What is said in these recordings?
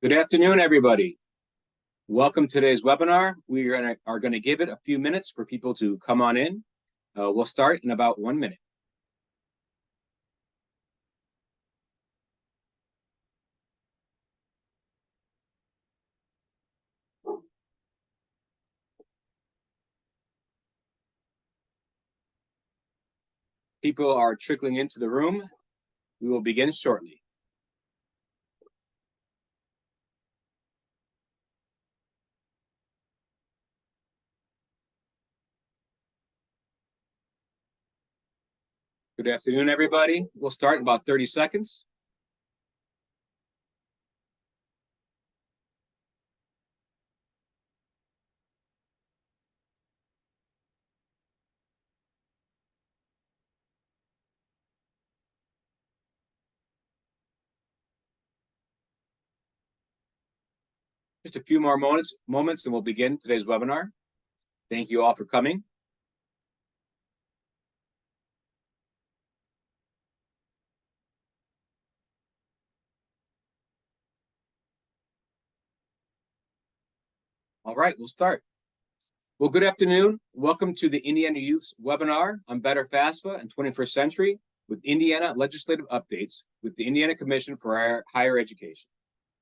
Good afternoon, everybody. Welcome to today's webinar. We are going to give it a few minutes for people to come on in. We'll start in about 1 minute. People are trickling into the room. We will begin shortly. Good afternoon, everybody. We'll start in about 30 seconds. Just a few more moments and we'll begin today's webinar. Thank you all for coming. All right, we'll start. Well, good afternoon. Welcome to the Indiana Youth's webinar on Better FAFSA and 21st Century with Indiana legislative updates with the Indiana Commission for Higher Education.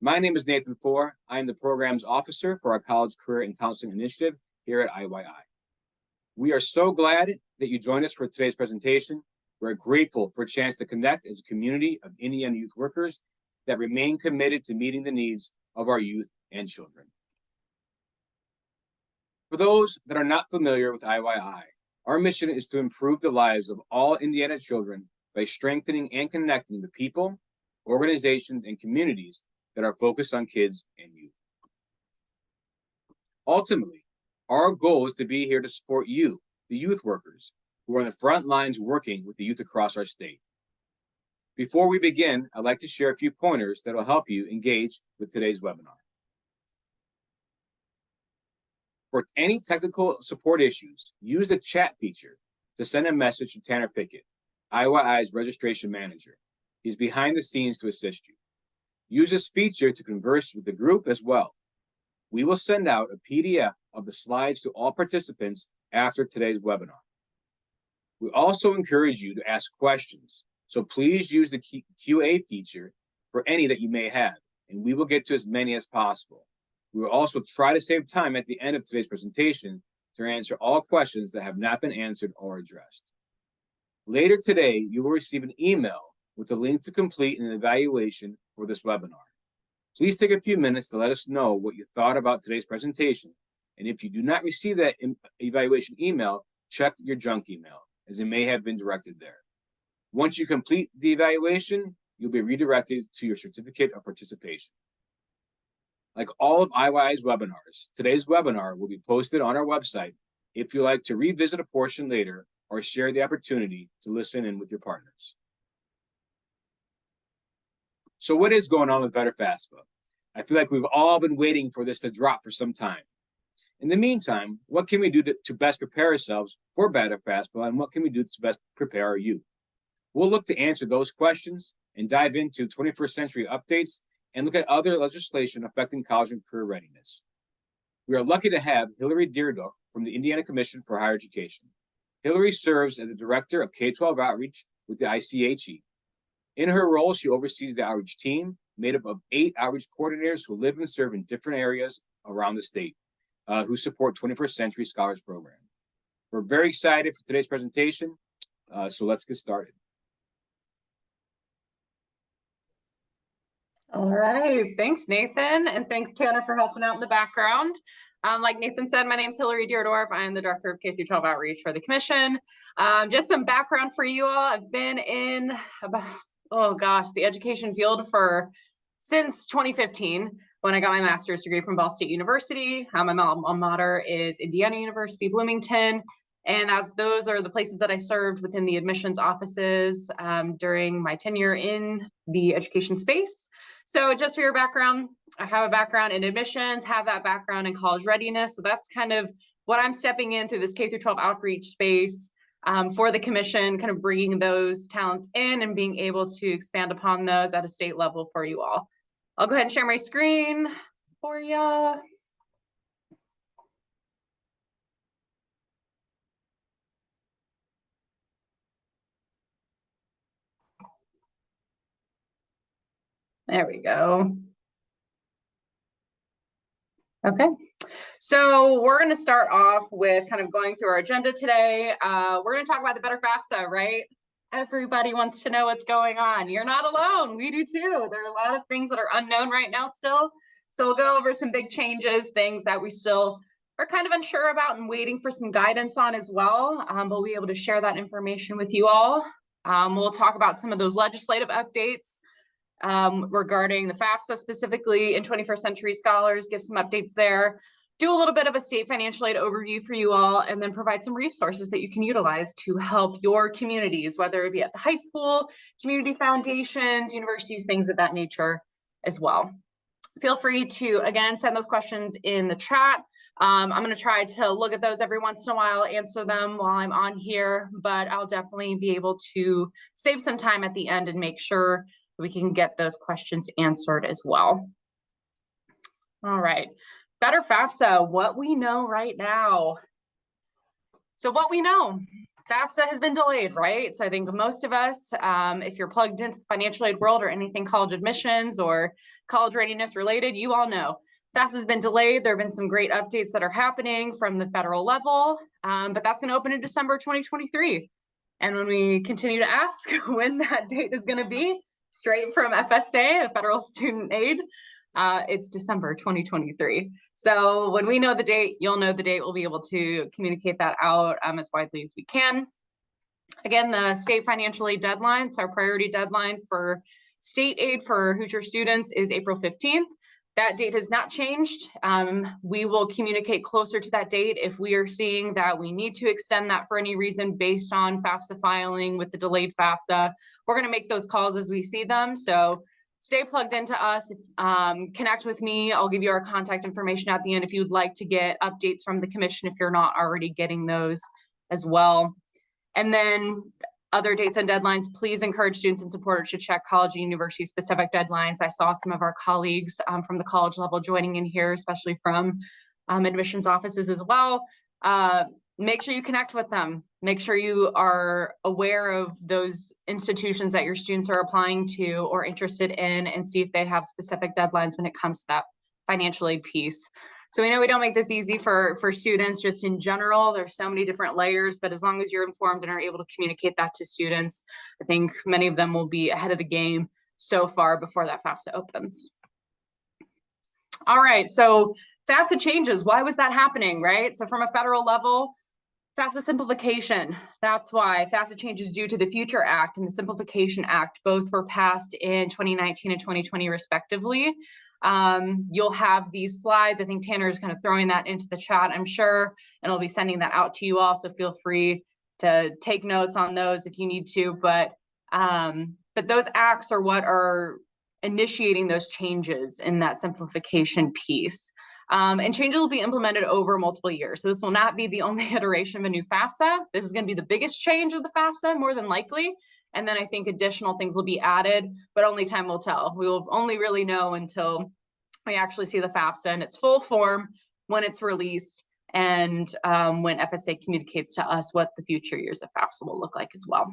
My name is Nathan Four. I am the program's officer for our College Career and Counseling Initiative here at IYI. We are so glad that you joined us for today's presentation. We're grateful for a chance to connect as a community of Indiana youth workers that remain committed to meeting the needs of our youth and children. For those that are not familiar with IYI, our mission is to improve the lives of all Indiana children by strengthening and connecting the people, organizations, and communities that are focused on kids and youth. Ultimately, our goal is to be here to support you, the youth workers, who are on the front lines working with the youth across our state. Before we begin, I'd like to share a few pointers that will help you engage with today's webinar. For any technical support issues, use the chat feature to send a message to Tanner Pickett, IYI's registration manager. He's behind the scenes to assist you. Use this feature to converse with the group as well. We will send out a PDF of the slides to all participants after today's webinar. We also encourage you to ask questions, so please use the QA feature for any that you may have, and we will get to as many as possible. We will also try to save time at the end of today's presentation to answer all questions that have not been answered or addressed. Later today, you will receive an email with a link to complete an evaluation for this webinar. Please take a few minutes to let us know what you thought about today's presentation. And if you do not receive that evaluation email, check your junk email, as it may have been directed there. Once you complete the evaluation, you'll be redirected to your certificate of participation. Like all of IYI's webinars, today's webinar will be posted on our website if you'd like to revisit a portion later or share the opportunity to listen in with your partners. So what is going on with Better FAFSA? I feel like we've all been waiting for this to drop for some time. In the meantime, what can we do to best prepare ourselves for Better FAFSA, and what can we do to best prepare our youth? We'll look to answer those questions and dive into 21st century updates and look at other legislation affecting college and career readiness. We are lucky to have Hillary Deardorff from the Indiana Commission for Higher Education. Hillary serves as the Director of K-12 Outreach with the ICHE. In her role, she oversees the outreach team, made up of 8 outreach coordinators who live and serve in different areas around the state, who support 21st Century Scholars Program. We're very excited for today's presentation, so let's get started. All right, thanks Nathan, and thanks Tanner for helping out in the background. Like Nathan said, my name is Hillary Deardorff. I am the Director of K-12 Outreach for the Commission. Just some background for you all. I've been in the education field since 2015 when I got my master's degree from Ball State University. My alma mater is Indiana University, Bloomington. And those are the places that I served within the admissions offices during my tenure in the education space. So just for your background, I have a background in admissions, have that background in college readiness. So that's kind of what I'm stepping in through this K-12 outreach space for the commission, kind of bringing those talents in and being able to expand upon those at a state level for you all. I'll go ahead and share my screen for you. There we go. Okay, so we're going to start off with kind of going through our agenda today. We're going to talk about the Better FAFSA, right? Everybody wants to know what's going on. You're not alone. We do too. There are a lot of things that are unknown right now still. So we'll go over some big changes, things that we still are kind of unsure about and waiting for some guidance on as well. We'll be able to share that information with you all. We'll talk about some of those legislative updates regarding the FAFSA specifically in 21st Century Scholars, give some updates there, do a little bit of a state financial aid overview for you all, and then provide some resources that you can utilize to help your communities, whether it be at the high school, community foundations, universities, things of that nature as well. Feel free to, again, send those questions in the chat. I'm going to try to look at those every once in a while, answer them while I'm on here, but I'll definitely be able to save some time at the end and make sure we can get those questions answered as well. All right, Better FAFSA, what we know right now. So what we know, FAFSA has been delayed, right? So I think most of us, if you're plugged into the financial aid world or anything college admissions or college readiness related, you all know FAFSA has been delayed. There have been some great updates that are happening from the federal level, but that's going to open in December 2023. And when we continue to ask when that date is going to be, straight from FSA, the Federal Student Aid, it's December 2023. So when we know the date, you'll know the date. We'll be able to communicate that out as widely as we can. Again, the state financial aid deadline, so our priority deadline for state aid for Hoosier students is April 15th. That date has not changed. We will communicate closer to that date if we are seeing that we need to extend that for any reason based on FAFSA filing with the delayed FAFSA. We're going to make those calls as we see them. So stay plugged into us. Connect with me. I'll give you our contact information at the end if you'd like to get updates from the commission if you're not already getting those as well. And then other dates and deadlines, please encourage students and supporters to check college and university specific deadlines. I saw some of our colleagues from the college level joining in here, especially from admissions offices as well. Make sure you connect with them. Make sure you are aware of those institutions that your students are applying to or interested in and see if they have specific deadlines when it comes to that financial aid piece. So we know we don't make this easy for students just in general. There's so many different layers, but as long as you're informed and are able to communicate that to students, I think many of them will be ahead of the game so far before that FAFSA opens. All right, so FAFSA changes. Why was that happening, right? So from a federal level, FAFSA simplification. That's why FAFSA changes due to the Future Act and the Simplification Act. Both were passed in 2019 and 2020 respectively. You'll have these slides. I think Tanner is kind of throwing that into the chat, I'm sure, and I'll be sending that out to you all. So feel free to take notes on those if you need to. But those acts are what are initiating those changes in that simplification piece. And changes will be implemented over multiple years. So this will not be the only iteration of a new FAFSA. This is going to be the biggest change of the FAFSA, more than likely. And then I think additional things will be added, but only time will tell. We will only really know until we actually see the FAFSA in its full form, when it's released, and when FSA communicates to us what the future years of FAFSA will look like as well.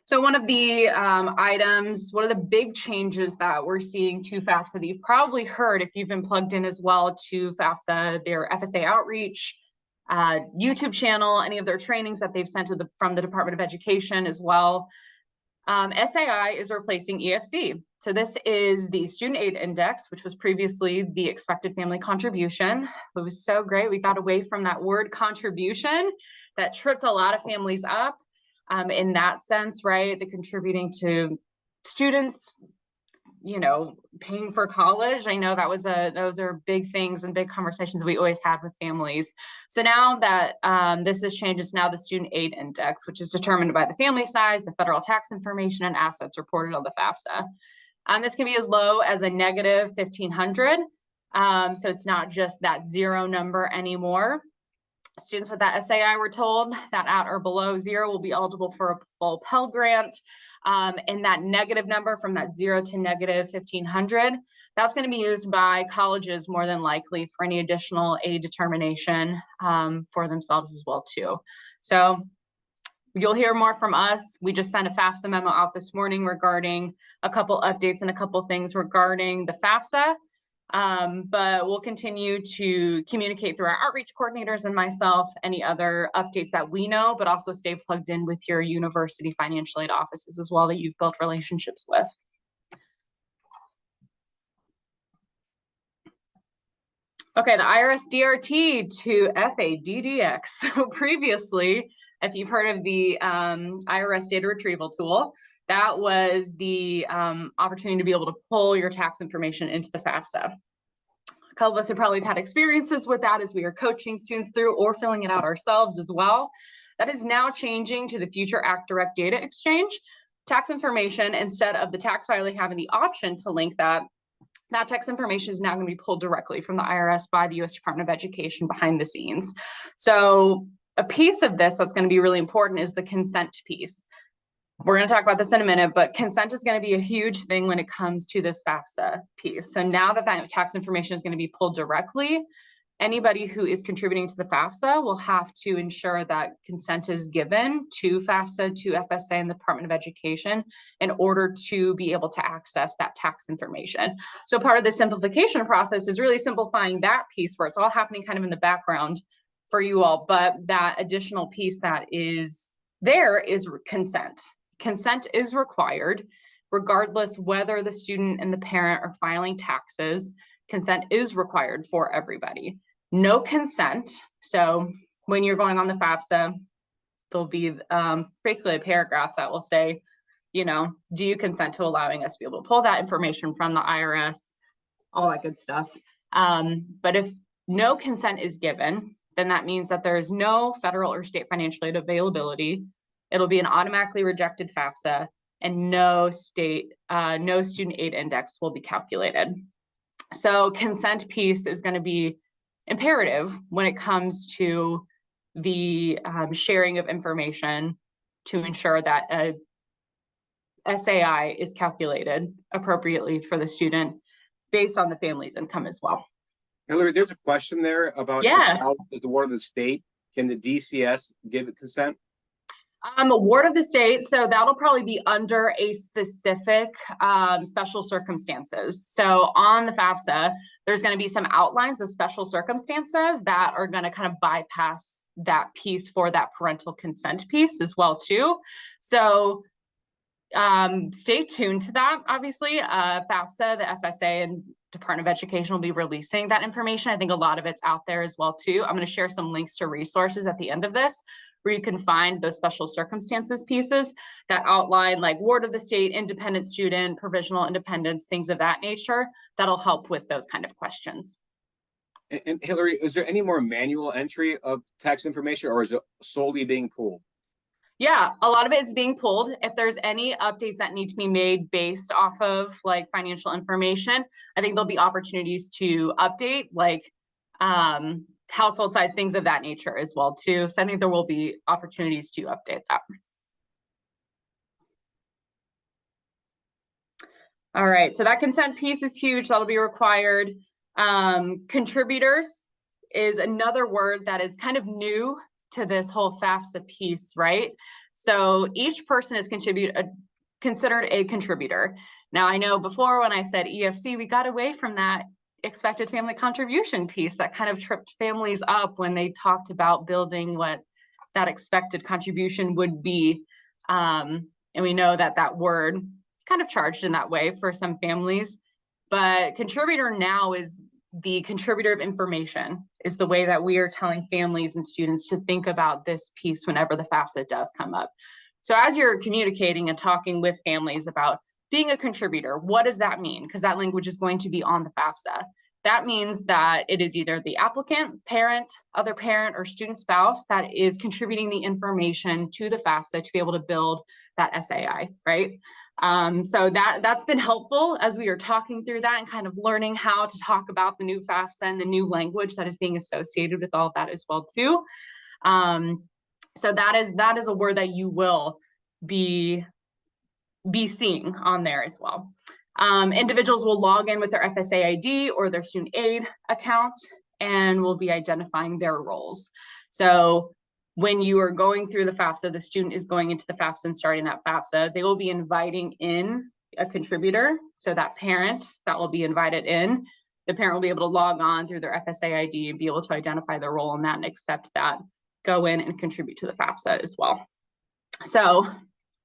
So one of the items, one of the big changes that we're seeing to FAFSA that you've probably heard if you've been plugged in as well to FAFSA, their FSA outreach, YouTube channel, any of their trainings that they've sent to from the Department of Education as well. SAI is replacing EFC. So this is the Student Aid Index, which was previously the expected family contribution. It was so great. We got away from that word contribution that tripped a lot of families up in that sense, right? The contributing to students, you know, paying for college. I know those are big things and big conversations that we always had with families. So now that this has changed, it's now the Student Aid Index, which is determined by the family size, the federal tax information, and assets reported on the FAFSA. This can be as low as a negative 1,500. So it's not just that zero number anymore. Students with that SAI were told that at or below zero will be eligible for a full Pell Grant. And that negative number from that 0 to negative 1,500, that's going to be used by colleges more than likely for any additional aid determination for themselves as well too. So you'll hear more from us. We just sent a FAFSA memo out this morning regarding a couple updates and a couple things regarding the FAFSA. But we'll continue to communicate through our outreach coordinators and myself, any other updates that we know, but also stay plugged in with your university financial aid offices as well that you've built relationships with. Okay, the IRS DRT to FADDX. So previously, if you've heard of the IRS data retrieval tool, that was the opportunity to be able to pull your tax information into the FAFSA. A couple of us have probably had experiences with that as we are coaching students through or filling it out ourselves as well. That is now changing to the Future Act Direct Data Exchange. Tax information, instead of the tax filer having the option to link that tax information is now going to be pulled directly from the IRS by the U.S. Department of Education behind the scenes. So a piece of this that's going to be really important is the consent piece. We're going to talk about this in a minute, but consent is going to be a huge thing when it comes to this FAFSA piece. So now that that tax information is going to be pulled directly, anybody who is contributing to the FAFSA will have to ensure that consent is given to FAFSA, to FSA, and the Department of Education in order to be able to access that tax information. So part of the simplification process is really simplifying that piece where it's all happening kind of in the background for you all, but that additional piece that is there is consent. Consent is required regardless whether the student and the parent are filing taxes. Consent is required for everybody. No consent. So when you're going on the FAFSA, there'll be basically a paragraph that will say, you know, do you consent to allowing us to be able to pull that information from the IRS, all that good stuff. But if no consent is given, then that means that there is no federal or state financial aid availability. It'll be an automatically rejected FAFSA, and no student aid index will be calculated. So consent piece is going to be imperative when it comes to the sharing of information to ensure that a SAI is calculated appropriately for the student based on the family's income as well. Hillary, there's a question there about if the child is the ward of the state. Can the DCS give it consent? Ward of the state, so that'll probably be under a specific special circumstances. So on the FAFSA, there's going to be some outlines of special circumstances that are going to kind of bypass that piece for that parental consent piece as well too. So stay tuned to that. Obviously, FAFSA, the FSA, and Department of Education will be releasing that information. I think a lot of it's out there as well too. I'm going to share some links to resources at the end of this where you can find those special circumstances pieces that outline like ward of the state, independent student, provisional independence, things of that nature that'll help with those kind of questions. And Hillary, is there any more manual entry of tax information, or is it solely being pulled? Yeah, a lot of it is being pulled. If there's any updates that need to be made based off of like financial information, I think there'll be opportunities to update like household size, things of that nature as well too. So I think there will be opportunities to update that. All right, so that consent piece is huge. That'll be required. Contributors is another word that is kind of new to this whole FAFSA piece, right? So each person is considered a contributor. Now I know before when I said EFC, we got away from that expected family contribution piece that kind of tripped families up when they talked about building what that expected contribution would be. And we know that that word is kind of charged in that way for some families, but contributor now is the contributor of information is the way that we are telling families and students to think about this piece whenever the FAFSA does come up. So as you're communicating and talking with families about being a contributor, what does that mean? Because that language is going to be on the FAFSA. That means that it is either the applicant, parent, other parent, or student spouse that is contributing the information to the FAFSA to be able to build that SAI, right? So that's been helpful as we are talking through that and kind of learning how to talk about the new FAFSA and the new language that is being associated with all of that as well too. So that is a word that you will be be seeing on there as well. Individuals will log in with their FSA ID or their student aid account and will be identifying their roles. So when you are going through the FAFSA, the student is going into the FAFSA and starting that FAFSA, they will be inviting in a contributor. So that parent that will be invited in, the parent will be able to log on through their FSA ID and be able to identify their role in that and accept that, go in and contribute to the FAFSA as well. So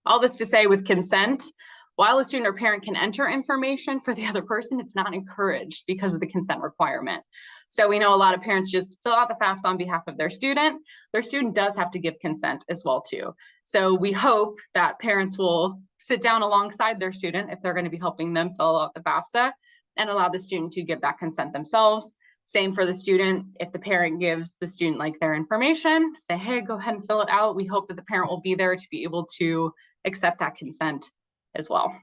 all this to say, with consent, while a student or parent can enter information for the other person, it's not encouraged because of the consent requirement. So we know a lot of parents just fill out the FAFSA on behalf of their student. Their student does have to give consent as well too. So we hope that parents will sit down alongside their student if they're going to be helping them fill out the FAFSA and allow the student to give that consent themselves. Same for the student. If the parent gives the student like their information, say, hey, go ahead and fill it out. We hope that the parent will be there to be able to accept that consent as well.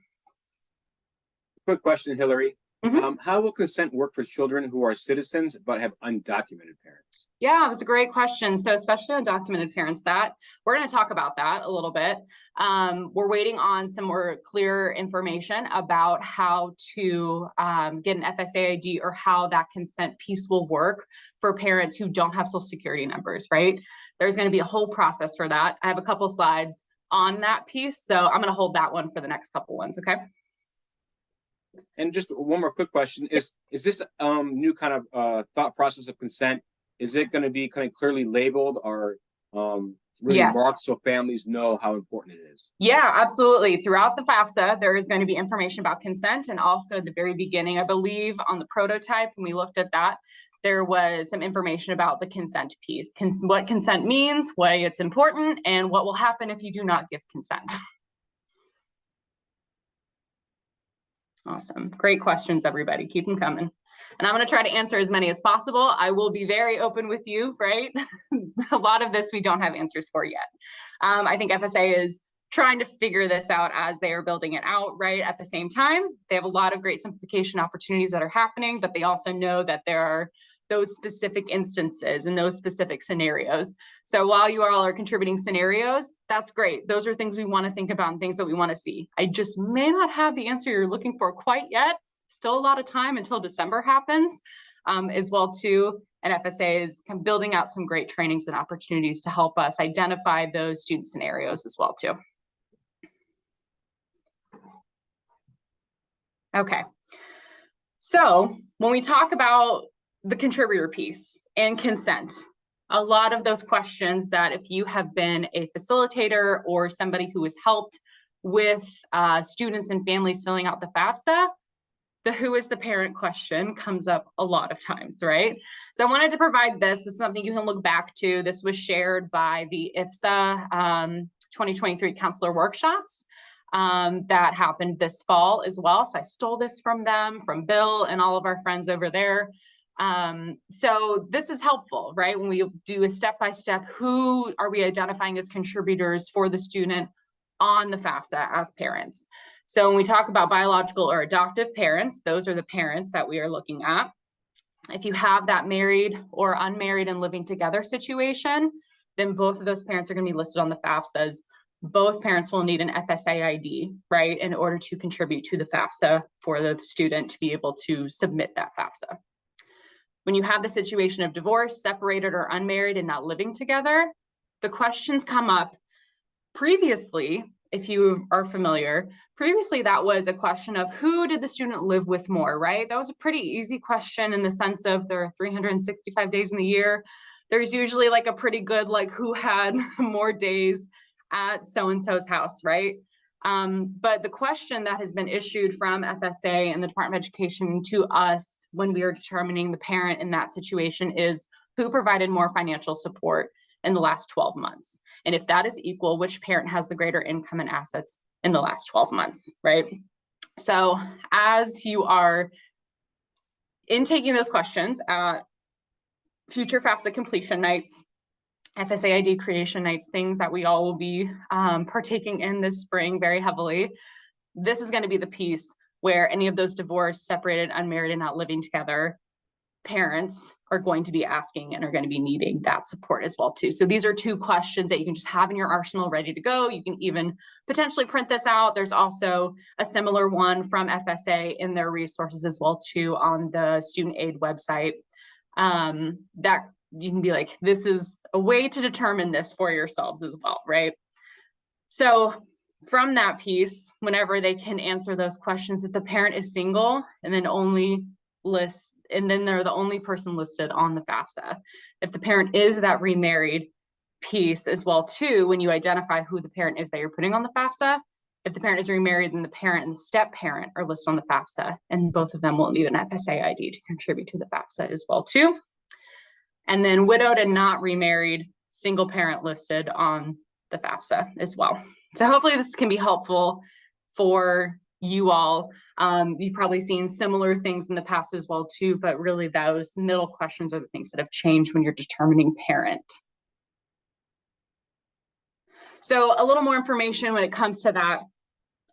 Quick question, Hillary. Mhm. How will consent work for children who are citizens but have undocumented parents? Yeah, that's a great question. So especially undocumented parents, that we're going to talk about that a little bit. We're waiting on some more clear information about how to get an FSA ID or how that consent piece will work for parents who don't have Social Security numbers, right? There's going to be a whole process for that. I have a couple slides on that piece, so I'm going to hold that one for the next couple ones, okay? And just one more quick question: Is this new kind of thought process of consent? Is it going to be kind of clearly labeled or really Yes. marked so families know how important it is? Yeah, absolutely. Throughout the FAFSA, there is going to be information about consent, and also at the very beginning, I believe, on the prototype, when we looked at that, there was some information about the consent piece, what consent means, why it's important, and what will happen if you do not give consent. Awesome. Great questions, everybody. Keep them coming. And I'm going to try to answer as many as possible. I will be very open with you, right? A lot of this we don't have answers for yet. I think FSA is trying to figure this out as they are building it out, right? At the same time, they have a lot of great simplification opportunities that are happening, but they also know that there are those specific instances and those specific scenarios. So while you all are contributing scenarios, that's great. Those are things we want to think about and things that we want to see. I just may not have the answer you're looking for quite yet. Still a lot of time until December happens as well too. And FSA is kind of building out some great trainings and opportunities to help us identify those student scenarios as well too. Okay. So when we talk about the contributor piece and consent, a lot of those questions that if you have been a facilitator or somebody who has helped with students and families filling out the FAFSA, the who is the parent question comes up a lot of times, right? So I wanted to provide this. This is something you can look back to. This was shared by the FAFSA 2023 counselor workshops that happened this fall as well. So I stole this from them, from Bill and all of our friends over there. So this is helpful, right? When we do a step-by-step, who are we identifying as contributors for the student on the FAFSA as parents? So when we talk about biological or adoptive parents, those are the parents that we are looking at. If you have that married or unmarried and living together situation, then both of those parents are going to be listed on the FAFSAs. Both parents will need an FSA ID, right, in order to contribute to the FAFSA for the student to be able to submit that FAFSA. When you have the situation of divorce, separated or unmarried and not living together, the questions come up. Previously, if you are familiar, previously that was a question of who did the student live with more, right? That was a pretty easy question in the sense of there are 365 days in the year. There's usually like a pretty good, like who had more days at so-and-so's house, right? But the question that has been issued from FSA and the Department of Education to us when we are determining the parent in that situation is who provided more financial support in the last 12 months. And if that is equal, which parent has the greater income and assets in the last 12 months, right? So as you are intaking those questions at future FAFSA completion nights, FSA ID creation nights, things that we all will be partaking in this spring very heavily, this is going to be the piece where any of those divorced, separated, unmarried, and not living together parents are going to be asking and are going to be needing that support as well too. So these are 2 questions that you can just have in your arsenal ready to go. You can even potentially print this out. There's also a similar one from FSA in their resources as well too on the student aid website, that you can be like, this is a way to determine this for yourselves as well, right? So from that piece, whenever they can answer those questions, if the parent is single and then they're the only person listed on the FAFSA. If the parent is that remarried piece as well too, when you identify who the parent is that you're putting on the FAFSA, if the parent is remarried, then the parent and the step parent are listed on the FAFSA, and both of them will need an FSA ID to contribute to the FAFSA as well too. And then widowed and not remarried, single parent listed on the FAFSA as well. So hopefully this can be helpful for you all. You've probably seen similar things in the past as well too, but really those middle questions are the things that have changed when you're determining parent. So a little more information when it comes to that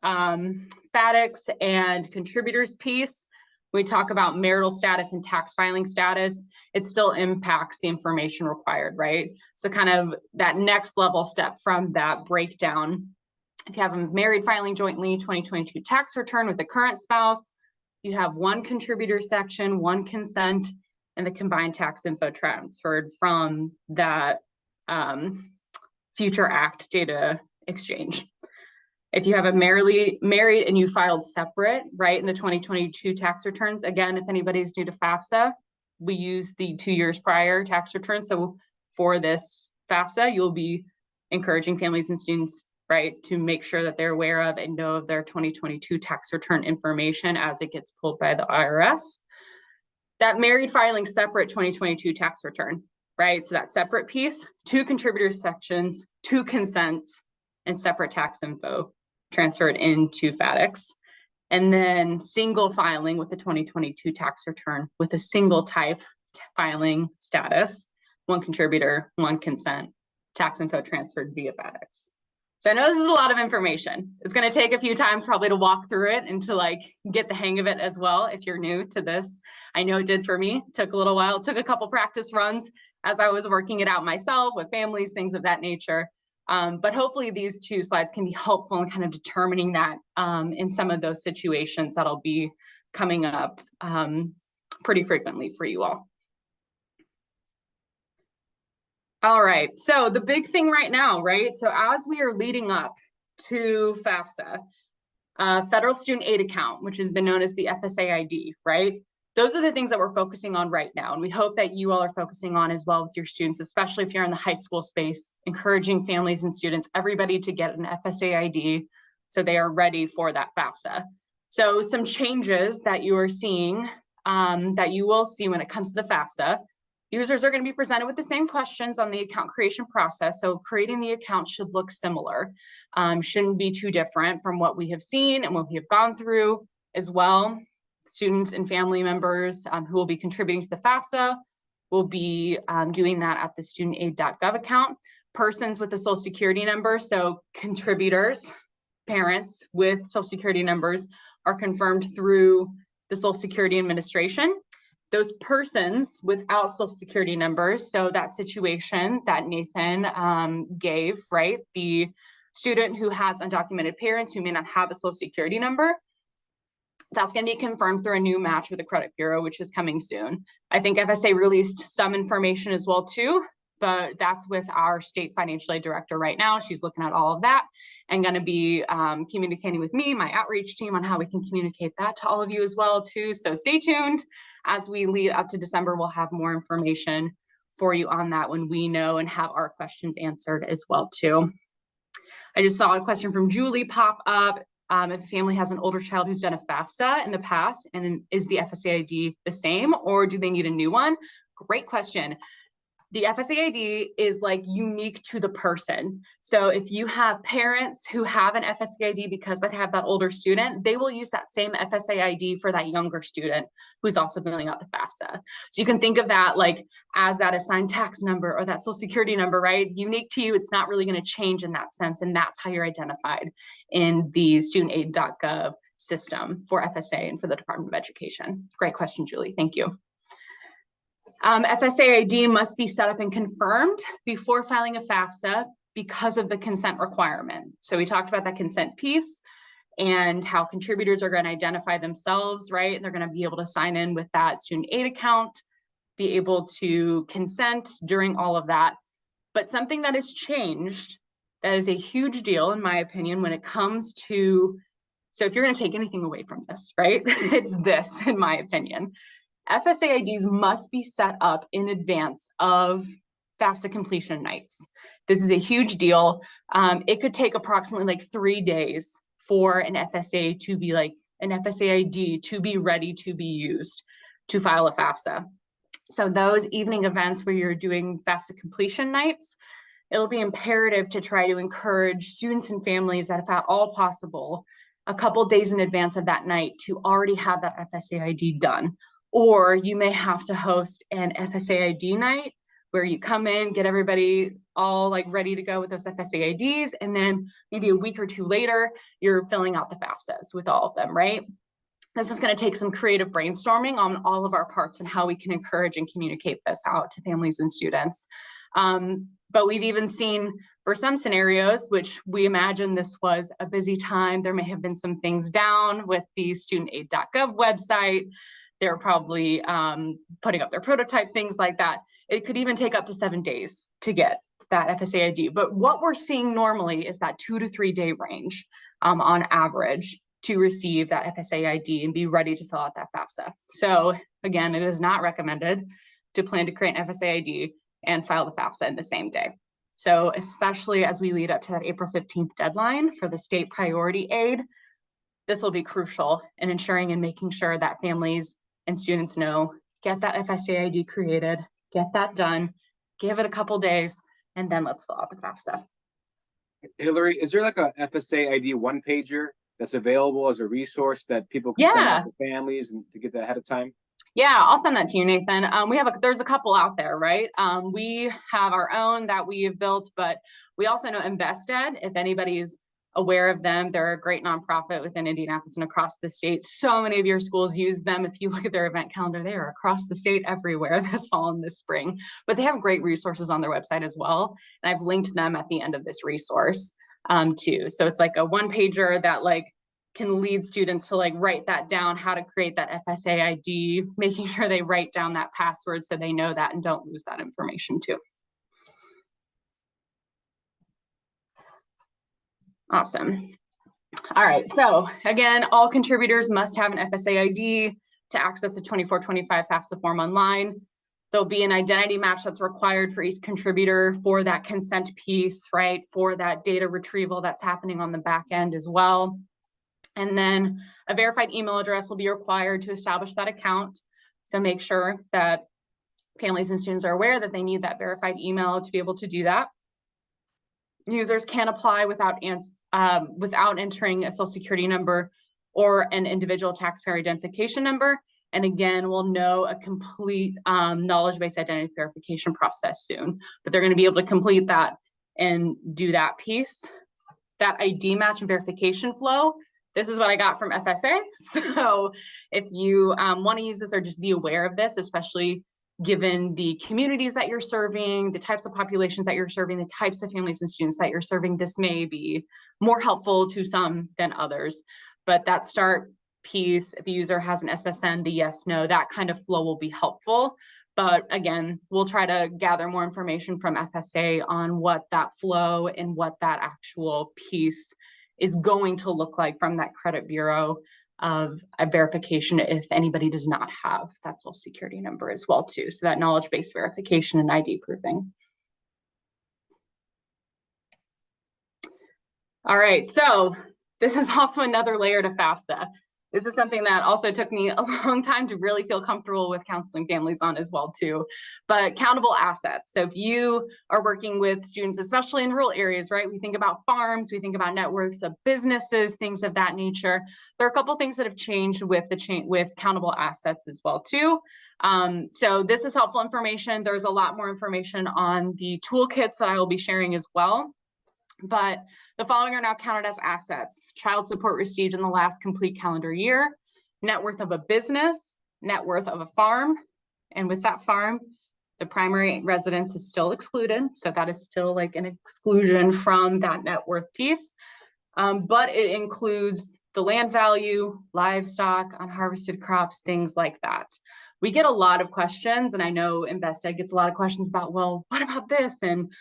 FADX and contributors piece. We talk about marital status and tax filing status. It still impacts the information required, right? So kind of that next level step from that breakdown. If you have a married filing jointly 2022 tax return with the current spouse, you have 1 contributor section, 1 consent, and the combined tax info transferred from that Future Act data exchange. If you have a married and you filed separate, right, in the 2022 tax returns, again, if anybody's new to FAFSA, we use the 2 years prior tax return. So for this FAFSA, you'll be encouraging families and students, right, to make sure that they're aware of and know of their 2022 tax return information as it gets pulled by the IRS. That married filing separate 2022 tax return, right? So that separate piece, 2 contributor sections, 2 consents, and separate tax info transferred into FADX. And then single filing with the 2022 tax return with a single type filing status, 1 contributor, 1 consent, tax info transferred via FADX. So I know this is a lot of information. It's going to take a few times probably to walk through it and to like get the hang of it as well if you're new to this. I know it did for me. It took a little while. It took a couple practice runs as I was working it out myself with families, things of that nature. But hopefully these 2 slides can be helpful in kind of determining that in some of those situations that'll be coming up pretty frequently for you all. All right, so the big thing right now, right? So as we are leading up to FAFSA, federal student aid account, which has been known as the FSA ID, right? Those are the things that we're focusing on right now. And we hope that you all are focusing on as well with your students, especially if you're in the high school space, encouraging families and students, everybody to get an FSA ID so they are ready for that FAFSA. So some changes that you are seeing, that you will see when it comes to the FAFSA. Users are going to be presented with the same questions on the account creation process. So creating the account should look similar, shouldn't be too different from what we have seen and what we have gone through as well. Students and family members who will be contributing to the FAFSA will be doing that at the studentaid.gov account. Persons with a social security number, so contributors, parents with social security numbers are confirmed through the Social Security Administration. Those persons without social security numbers, so that situation that Nathan gave, right? The student who has undocumented parents who may not have a social security number, that's going to be confirmed through a new match with the credit bureau, which is coming soon. I think FSA released some information as well too, but that's with our state financial aid director right now. She's looking at all of that and going to be communicating with me, my outreach team, on how we can communicate that to all of you as well too. So stay tuned. As we lead up to December, we'll have more information for you on that when we know and have our questions answered as well too. I just saw a question from Julie pop up. If a family has an older child who's done a FAFSA in the past, and is the FSA ID the same, or do they need a new one? Great question. The FSA ID is like unique to the person. So if you have parents who have an FSA ID because they have that older student, they will use that same FSA ID for that younger student who's also filling out the FAFSA. So you can think of that like as that assigned tax number or that social security number, right? Unique to you, it's not really going to change in that sense. And that's how you're identified in the studentaid.gov system for FSA and for the Department of Education. Great question, Julie. Thank you. FSA ID must be set up and confirmed before filing a FAFSA because of the consent requirement. So we talked about that consent piece and how contributors are going to identify themselves, right? And they're going to be able to sign in with that student aid account, be able to consent during all of that. But something that has changed, that is a huge deal, in my opinion, when it comes to, so if you're going to take anything away from this, right, it's this, in my opinion. FSA IDs must be set up in advance of FAFSA completion nights. This is a huge deal. It could take approximately like 3 days for an FSA to be like an FSA ID to be ready to be used to file a FAFSA. So those evening events where you're doing FAFSA completion nights, it'll be imperative to try to encourage students and families that if at all possible, a couple days in advance of that night to already have that FSA ID done. Or you may have to host an FSA ID night where you come in, get everybody all like ready to go with those FSA IDs, and then maybe a week or two later, you're filling out the FAFSAs with all of them, right? This is going to take some creative brainstorming on all of our parts and how we can encourage and communicate this out to families and students. But we've even seen for some scenarios, which we imagine this was a busy time, there may have been some things down with the studentaid.gov website. They're probably putting up their prototype, things like that. It could even take up to 7 days to get that FSA ID. But what we're seeing normally is that 2 to 3 day range on average to receive that FSA ID and be ready to fill out that FAFSA. So again, it is not recommended to plan to create an FSA ID and file the FAFSA in the same day. So especially as we lead up to that April 15th deadline for the state priority aid, this will be crucial in ensuring and making sure that families and students know, get that FSA ID created, get that done, give it a couple days, and then let's fill out the FAFSA. Hillary, is there like a FSA ID one pager that's available as a resource that people can send out to families and to get that ahead of time? Yeah, I'll send that to you, Nathan. There's a couple out there, right? We have our own that we have built, but we also know InvestEd, if anybody's aware of them. They're a great nonprofit within Indianapolis and across the state. So many of your schools use them. If you look at their event calendar, they are across the state everywhere this fall and this spring, but they have great resources on their website as well. And I've linked them at the end of this resource too. So it's like a one pager that like can lead students to like write that down, how to create that FSA ID, making sure they write down that password so they know that and don't lose that information too. Awesome. All right, so again, all contributors must have an FSA ID to access the 2425 FAFSA form online. There'll be an identity match that's required for each contributor for that consent piece, right? For that data retrieval that's happening on the back end as well. And then a verified email address will be required to establish that account. So make sure that families and students are aware that they need that verified email to be able to do that. Users can apply without entering a social security number or an individual taxpayer identification number. And again, we'll know a complete knowledge-based identity verification process soon, but they're going to be able to complete that and do that piece. That ID match and verification flow, this is what I got from FSA. So if you want to use this or just be aware of this, especially given the communities that you're serving, the types of populations that you're serving, the types of families and students that you're serving, this may be more helpful to some than others. But that start piece, if a user has an SSN, the yes, no, that kind of flow will be helpful. But again, we'll try to gather more information from FSA on what that flow and what that actual piece is going to look like from that credit bureau of a verification if anybody does not have that social security number as well too. So that knowledge-based verification and ID proofing. All right, so this is also another layer to FAFSA. This is something that also took me a long time to really feel comfortable with counseling families on as well too, but countable assets. So if you are working with students, especially in rural areas, right? We think about farms, we think about networks of businesses, things of that nature. There are a couple things that have changed with with countable assets as well too. So this is helpful information. There's a lot more information on the toolkits that I will be sharing as well. But the following are now counted as assets: child support received in the last complete calendar year, net worth of a business, net worth of a farm, And with that farm, the primary residence is still excluded. So that is still like an exclusion from that net worth piece. But it includes the land value, livestock, unharvested crops, things like that. We get a lot of questions, and I know InvestEd gets a lot of questions about, well, what about this? And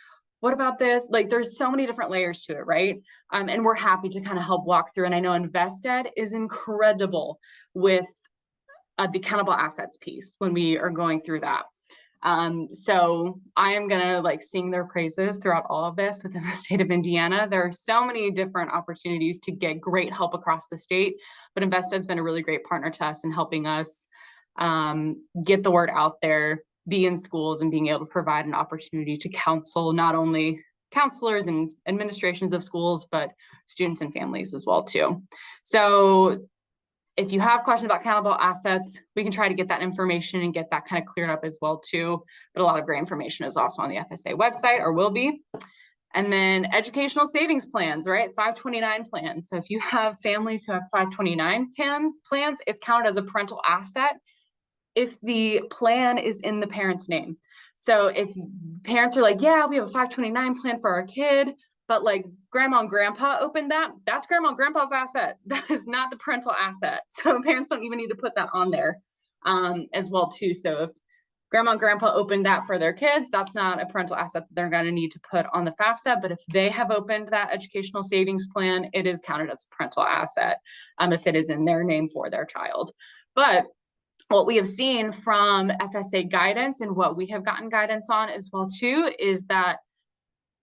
what about this? Like, there's so many different layers to it, right? And we're happy to kind of help walk through. And I know InvestEd is incredible with the countable assets piece when we are going through that. So I am gonna like sing their praises throughout all of this within the state of Indiana. There are so many different opportunities to get great help across the state, but InvestEd's been a really great partner to us in helping us get the word out there, be in schools, and being able to provide an opportunity to counsel not only counselors and administrations of schools, but students and families as well too. So if you have questions about countable assets, we can try to get that information and get that kind of cleared up as well too. But a lot of great information is also on the FSA website, or will be. And then educational savings plans, right? 529 plans. So if you have families who have 529 plans, it's counted as a parental asset if the plan is in the parent's name. So if parents are like, yeah, we have a 529 plan for our kid, but like grandma and grandpa opened that, that's grandma and grandpa's asset. That is not the parental asset. So parents don't even need to put that on there as well too. So if grandma and grandpa opened that for their kids, that's not a parental asset that they're going to need to put on the FAFSA. But if they have opened that educational savings plan, it is counted as a parental asset if it is in their name for their child. But what we have seen from FSA guidance and what we have gotten guidance on as well too is that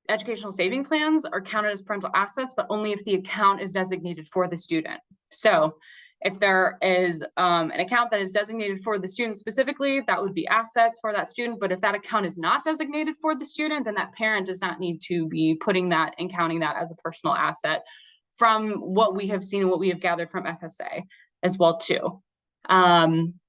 educational saving plans are counted as parental assets, but only if the account is designated for the student. So if there is an account that is designated for the student specifically, that would be assets for that student. But if that account is not designated for the student, then that parent does not need to be putting that and counting that as a personal asset from what we have seen and what we have gathered from FSA as well too.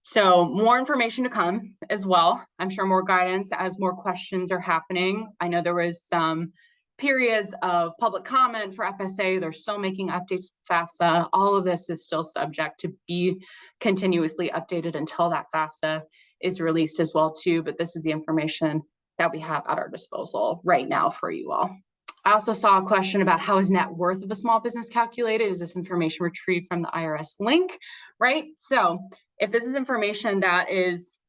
So more information to come as well. I'm sure more guidance as more questions are happening. I know there was some periods of public comment for FSA. They're still making updates to FAFSA. All of this is still subject to be continuously updated until that FAFSA is released as well too. But this is the information that we have at our disposal right now for you all. I also saw a question about how is net worth of a small business calculated? Is this information retrieved from the IRS link, right? So if this is information that is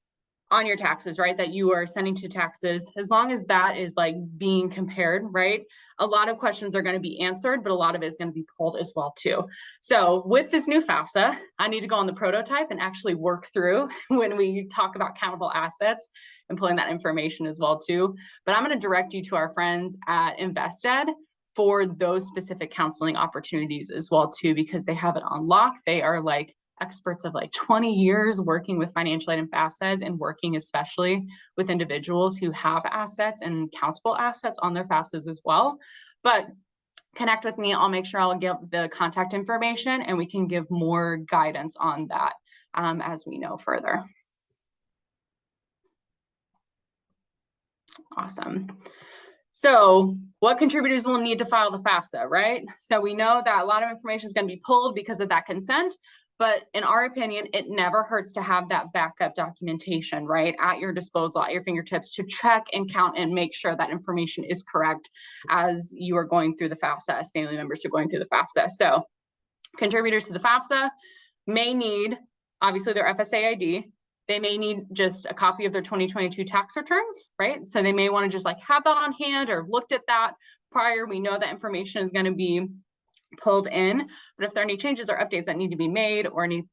on your taxes, right, that you are sending to taxes, as long as that is like being compared, right, a lot of questions are going to be answered, but a lot of it is going to be pulled as well too. So with this new FAFSA, I need to go on the prototype and actually work through when we talk about countable assets and pulling that information as well too. But I'm going to direct you to our friends at InvestEd for those specific counseling opportunities as well too, because they have it on lock. They are like experts of like 20 years working with financial aid and FAFSAs and working especially with individuals who have assets and countable assets on their FAFSAs as well. But connect with me. I'll make sure I'll give the contact information and we can give more guidance on that as we know further. Awesome. So what contributors will need to file the FAFSA, right? So we know that a lot of information is going to be pulled because of that consent. But in our opinion, it never hurts to have that backup documentation, right, at your disposal, at your fingertips to check and count and make sure that information is correct as you are going through the FAFSA, as family members are going through the FAFSA. So contributors to the FAFSA may need, obviously, their FSA ID. They may need just a copy of their 2022 tax returns, right? So they may want to just like have that on hand or have looked at that prior. We know that information is going to be pulled in, but if there are any changes or updates that need to be made or any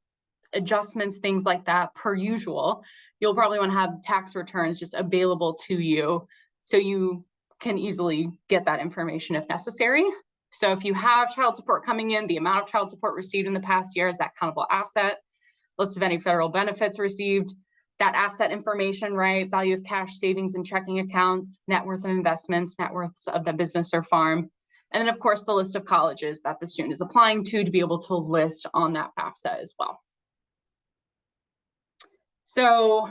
adjustments, things like that, per usual, you'll probably want to have tax returns just available to you so you can easily get that information if necessary. So if you have child support coming in, the amount of child support received in the past year is that countable asset, list of any federal benefits received, that asset information, right? Value of cash, savings and checking accounts, net worth of investments, net worths of the business or farm. And then, of course, the list of colleges that the student is applying to be able to list on that FAFSA as well. So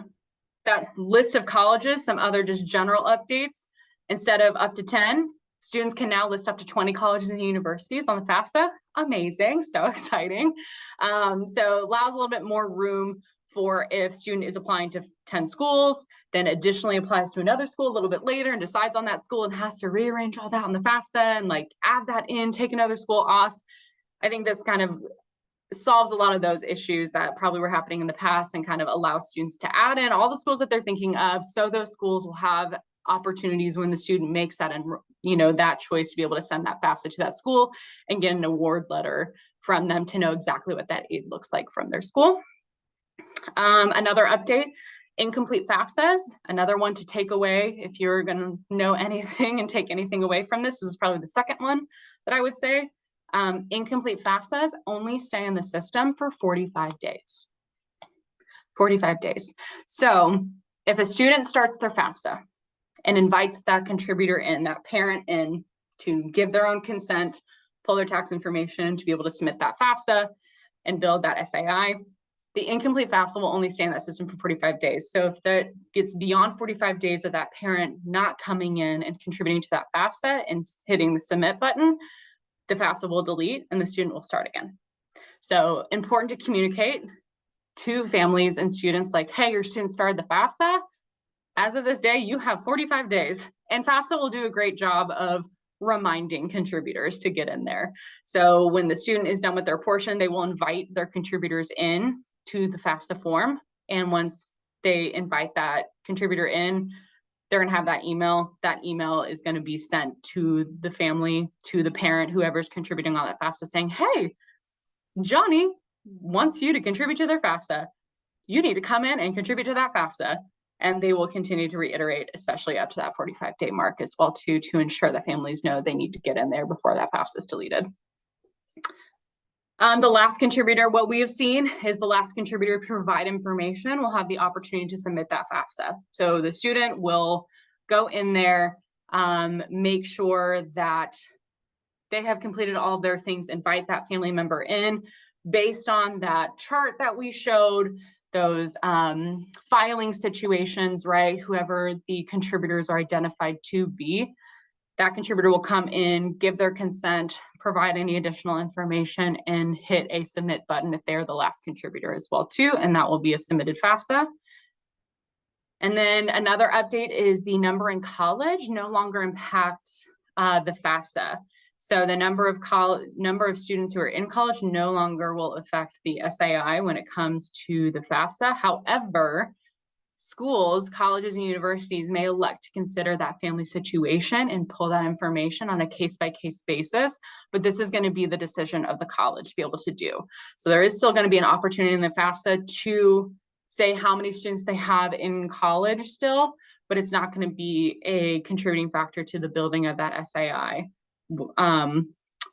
that list of colleges, some other just general updates, instead of up to 10, students can now list up to 20 colleges and universities on the FAFSA. Amazing, so exciting. So allows a little bit more room for if student is applying to 10 schools, then additionally applies to another school a little bit later and decides on that school and has to rearrange all that on the FAFSA and like add that in, take another school off. I think this kind of solves a lot of those issues that probably were happening in the past and kind of allows students to add in all the schools that they're thinking of. So those schools will have opportunities when the student makes that, and that choice to be able to send that FAFSA to that school and get an award letter from them to know exactly what that aid looks like from their school. Another update, incomplete FAFSAs, another one to take away. If you're going to know anything and take anything away from this is probably the second one that I would say. Incomplete FAFSAs only stay in the system for 45 days. 45 days. So if a student starts their FAFSA and invites that contributor in, that parent in, to give their own consent, pull their tax information to be able to submit that FAFSA and build that SAI, the incomplete FAFSA will only stay in that system for 45 days. So if that gets beyond 45 days of that parent not coming in and contributing to that FAFSA and hitting the submit button, the FAFSA will delete and the student will start again. So important to communicate to families and students like, hey, your student started the FAFSA. As of this day, you have 45 days. And FAFSA will do a great job of reminding contributors to get in there. So when the student is done with their portion, they will invite their contributors in to the FAFSA form. And once they invite that contributor in, they're going to have that email. That email is going to be sent to the family, to the parent, whoever's contributing on that FAFSA, saying, hey, Johnny wants you to contribute to their FAFSA. You need to come in and contribute to that FAFSA. And they will continue to reiterate, especially up to that 45-day mark as well, too, to ensure that families know they need to get in there before that FAFSA is deleted. The last contributor, what we have seen is the last contributor to provide information will have the opportunity to submit that FAFSA. So the student will go in there, make sure that they have completed all of their things, invite that family member in based on that chart that we showed, those filing situations, right? Whoever the contributors are identified to be, that contributor will come in, give their consent, provide any additional information, and hit a submit button if they're the last contributor as well too, and that will be a submitted FAFSA. And then another update is the number in college no longer impacts the FAFSA. So the number of students who are in college no longer will affect the SAI when it comes to the FAFSA. However, schools, colleges, and universities may elect to consider that family situation and pull that information on a case-by-case basis, but this is going to be the decision of the college to be able to do. So there is still going to be an opportunity in the FAFSA to say how many students they have in college still, but it's not going to be a contributing factor to the building of that SAI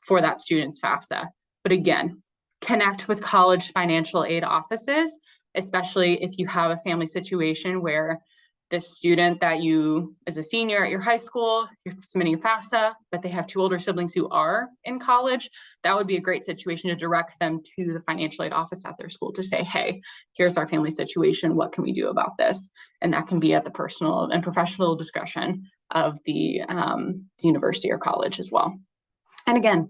for that student's FAFSA. But again, connect with college financial aid offices, especially if you have a family situation where the student that you, as a senior at your high school, you're submitting a FAFSA, but they have two older siblings who are in college, that would be a great situation to direct them to the financial aid office at their school to say, hey, here's our family situation, what can we do about this? And that can be at the personal and professional discretion of the university or college as well. And again,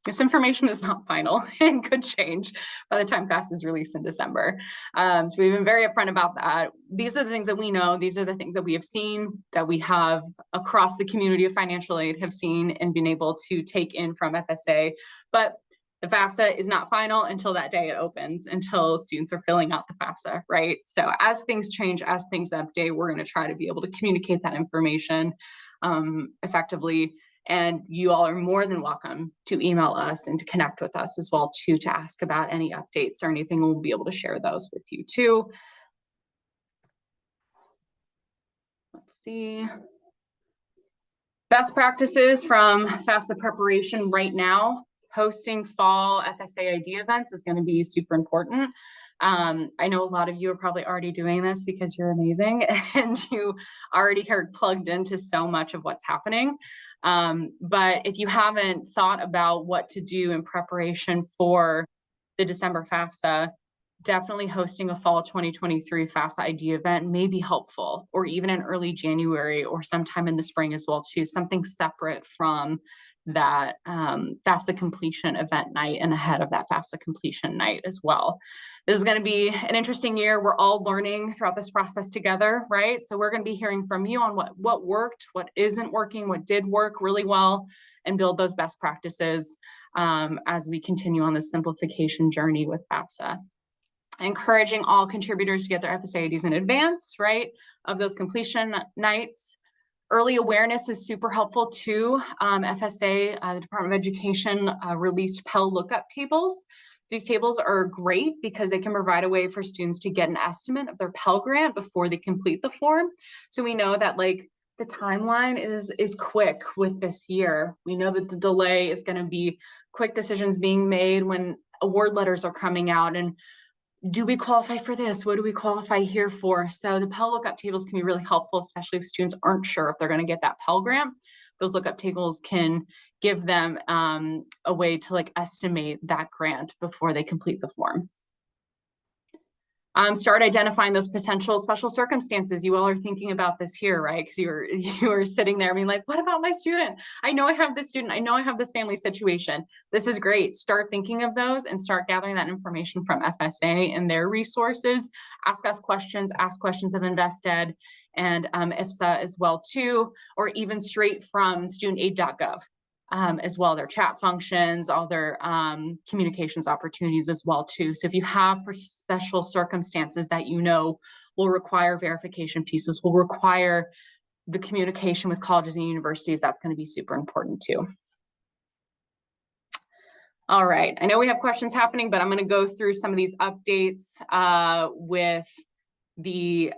this information is not final and could change by the time FAFSA is released in December. So we've been very upfront about that. These are the things that we know. These are the things that we have seen, that we have across the community of financial aid have seen and been able to take in from FSA. But the FAFSA is not final until that day it opens, until students are filling out the FAFSA, right? So as things change, as things update, we're going to try to be able to communicate that information effectively. And you all are more than welcome to email us and to connect with us as well too, to ask about any updates or anything. We'll be able to share those with you too. Let's see. Best practices from FAFSA preparation right now. Hosting fall FSAID events is going to be super important. I know a lot of you are probably already doing this because you're amazing and you already are plugged into so much of what's happening. But if you haven't thought about what to do in preparation for the December FAFSA, definitely hosting a fall 2023 FAFSA ID event may be helpful, or even in early January or sometime in the spring as well too, something separate from that FAFSA completion event night and ahead of that FAFSA completion night as well. This is going to be an interesting year. We're all learning throughout this process together, right? So we're going to be hearing from you on what worked, what isn't working, what did work really well, and build those best practices as we continue on this simplification journey with FAFSA. Encouraging all contributors to get their FSA IDs in advance, right, of those completion nights. Early awareness is super helpful too. FSA, the Department of Education, released Pell lookup tables. These tables are great because they can provide a way for students to get an estimate of their Pell Grant before they complete the form. So we know that like the timeline is quick with this year. We know that the delay is going to be quick decisions being made when award letters are coming out, and do we qualify for this? What do we qualify here for? So the Pell lookup tables can be really helpful, especially if students aren't sure if they're going to get that Pell Grant. Those lookup tables can give them a way to like estimate that grant before they complete the form. Start identifying those potential special circumstances. You all are thinking about this here, right? Because you were sitting there, I mean, like, what about my student? I know I have this student. I know I have this family situation. This is great. Start thinking of those and start gathering that information from FSA and their resources. Ask us questions. Ask questions of InvestEd and FSA as well too, or even straight from studentaid.gov. As well, their chat functions, all their communications opportunities as well too. So if you have special circumstances that you know will require verification pieces, will require the communication with colleges and universities, that's going to be super important too. All right, I know we have questions happening, but I'm going to go through some of these updates with the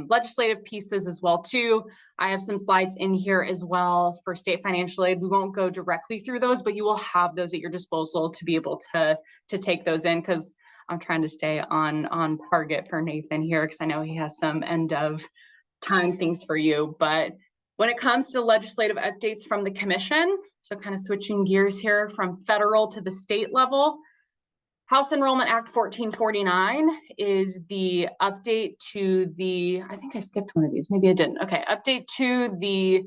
legislative pieces as well too. I have some slides in here as well for state financial aid. We won't go directly through those, but you will have those at your disposal to be able to take those in, because I'm trying to stay on target for Nathan here, because I know he has some end of time things for you. But when it comes to legislative updates from the commission, so kind of switching gears here from federal to the state level, House Enrollment Act 1449 is the update to the, I think I skipped one of these, maybe I didn't. Okay, update to the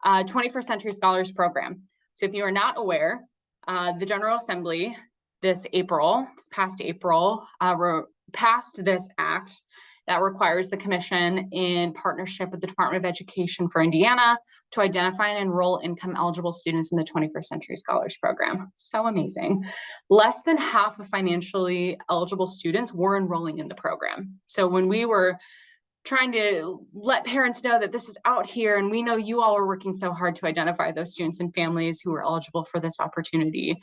21st Century Scholars Program. So if you are not aware, the General Assembly this past April, passed this act that requires the commission in partnership with the Department of Education for Indiana to identify and enroll income eligible students in the 21st Century Scholars Program. So amazing. Less than half of financially eligible students were enrolling in the program. So when we were trying to let parents know that this is out here, and we know you all are working so hard to identify those students and families who are eligible for this opportunity,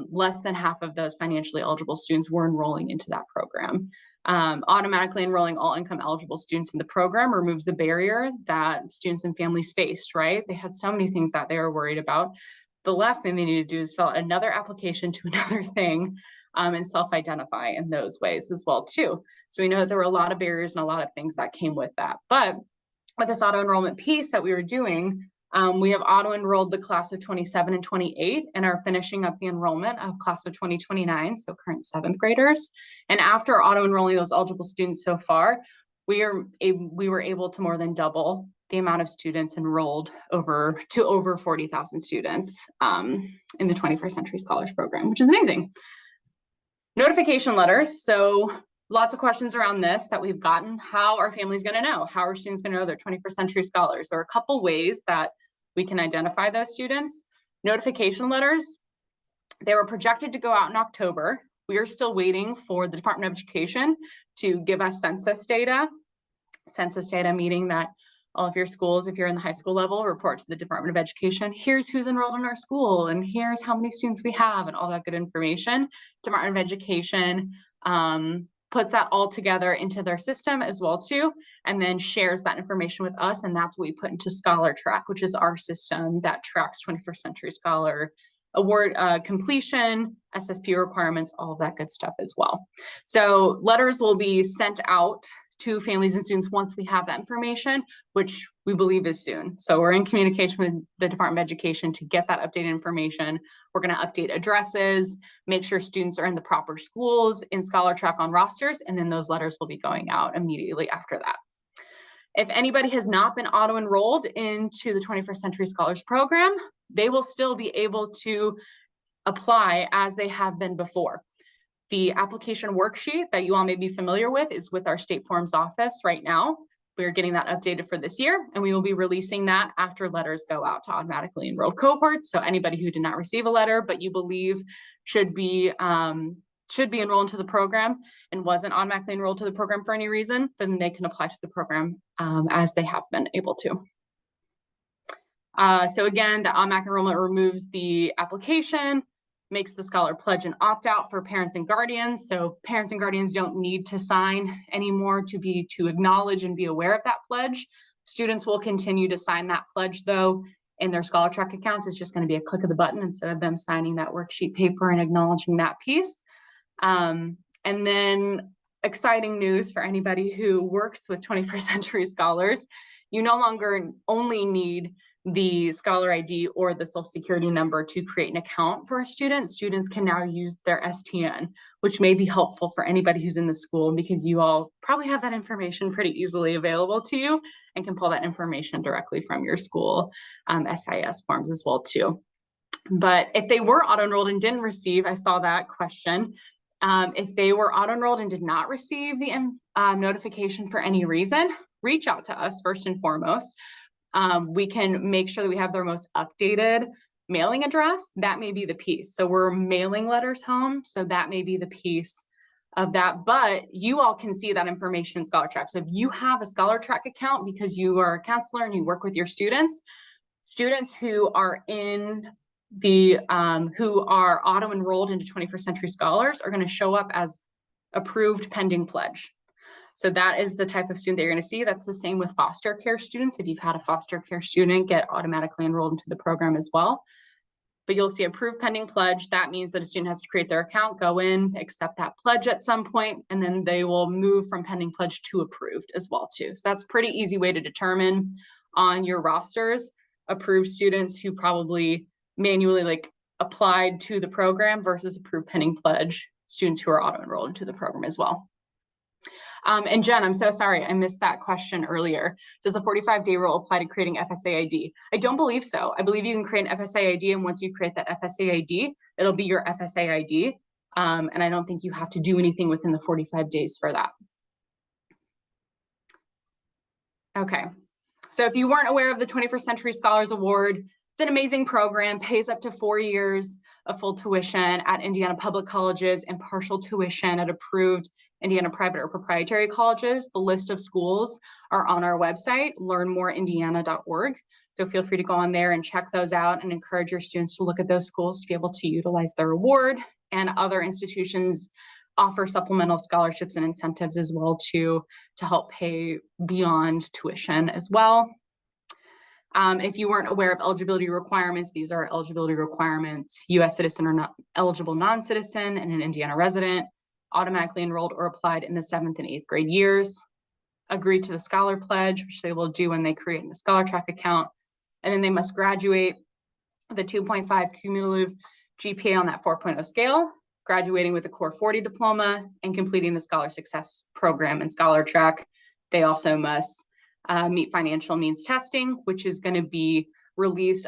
less than half of those financially eligible students were enrolling into that program. Automatically enrolling all income eligible students in the program removes the barrier that students and families faced, right? They had so many things that they were worried about. The last thing they need to do is fill out another application to another thing and self-identify in those ways as well too. So we know that there were a lot of barriers and a lot of things that came with that. But with this auto enrollment piece that we were doing, we have auto-enrolled the class of 27 and 28 and are finishing up the enrollment of class of 2029, so current 7th graders. And after auto-enrolling those eligible students so far, we were able to more than double the amount of students enrolled to over 40,000 students in the 21st Century Scholars Program, which is amazing. Notification letters. So lots of questions around this that we've gotten. How are families going to know? How are students going to know they're 21st century scholars? There are a couple ways that we can identify those students. Notification letters, they were projected to go out in October. We are still waiting for the Department of Education to give us census data. Census data meaning that all of your schools, if you're in the high school level, report to the Department of Education, here's who's enrolled in our school, and here's how many students we have, and all that good information. Department of Education puts that all together into their system as well too, and then shares that information with us, and that's what we put into Scholar Track, which is our system that tracks 21st Century Scholar award completion, SSP requirements, all of that good stuff as well. So letters will be sent out to families and students once we have that information, which we believe is soon. So we're in communication with the Department of Education to get that updated information. We're going to update addresses, make sure students are in the proper schools, in Scholar Track on rosters, and then those letters will be going out immediately after that. If anybody has not been auto-enrolled into the 21st Century Scholars Program, they will still be able to apply as they have been before. The application worksheet that you all may be familiar with is with our state forms office right now. We're getting that updated for this year, and we will be releasing that after letters go out to automatically enrolled cohorts. So anybody who did not receive a letter, but you believe should be enrolled into the program and wasn't automatically enrolled to the program for any reason, then they can apply to the program as they have been able to. So again, the automatic enrollment removes the application, makes the Scholar Pledge an opt-out for parents and guardians. So parents and guardians don't need to sign anymore to acknowledge and be aware of that pledge. Students will continue to sign that pledge though in their Scholar Track accounts. It's just going to be a click of the button instead of them signing that worksheet paper and acknowledging that piece. And then exciting news for anybody who works with 21st Century Scholars, you no longer only need the Scholar ID or the Social Security number to create an account for a student. Students can now use their STN, which may be helpful for anybody who's in the school because you all probably have that information pretty easily available to you and can pull that information directly from your school SIS forms as well too. But if they were auto-enrolled and didn't receive, I saw that question, if they were auto-enrolled and did not receive the notification for any reason, reach out to us first and foremost. We can make sure that we have their most updated mailing address. That may be the piece. So we're mailing letters home. So that may be the piece of that, but you all can see that information in Scholar Track. So if you have a Scholar Track account because you are a counselor and you work with your students who are in the, who are auto-enrolled into 21st Century Scholars are going to show up as approved pending pledge. So that is the type of student that you're going to see. That's the same with foster care students. If you've had a foster care student get automatically enrolled into the program as well. But you'll see approved pending pledge. That means that a student has to create their account, go in, accept that pledge at some point, and then they will move from pending pledge to approved as well too. So that's a pretty easy way to determine on your rosters approved students who probably manually applied to the program versus approved pending pledge students who are auto-enrolled into the program as well. And Jen, I'm so sorry, I missed that question earlier. Does a 45-day rule apply to creating FSA ID? I don't believe so. I believe you can create an FSA ID, and once you create that FSA ID, it'll be your FSA ID. And I don't think you have to do anything within the 45 days for that. Okay, so if you weren't aware of the 21st Century Scholars Award, it's an amazing program, pays up to 4 years of full tuition at Indiana public colleges and partial tuition at approved Indiana private or proprietary colleges. The list of schools are on our website, learnmoreindiana.org. So feel free to go on there and check those out and encourage your students to look at those schools to be able to utilize their award. And other institutions offer supplemental scholarships and incentives as well to help pay beyond tuition as well. If you weren't aware of eligibility requirements, these are eligibility requirements: U.S. citizen or not eligible non-citizen and an Indiana resident, automatically enrolled or applied in the 7th and 8th grade years, agree to the Scholar Pledge, which they will do when they create a Scholar Track account, and then they must graduate with a 2.5 cumulative GPA on that 4.0 scale, graduating with a Core 40 diploma, and completing the Scholar Success Program and Scholar Track. They also must meet financial means testing, which is going to be released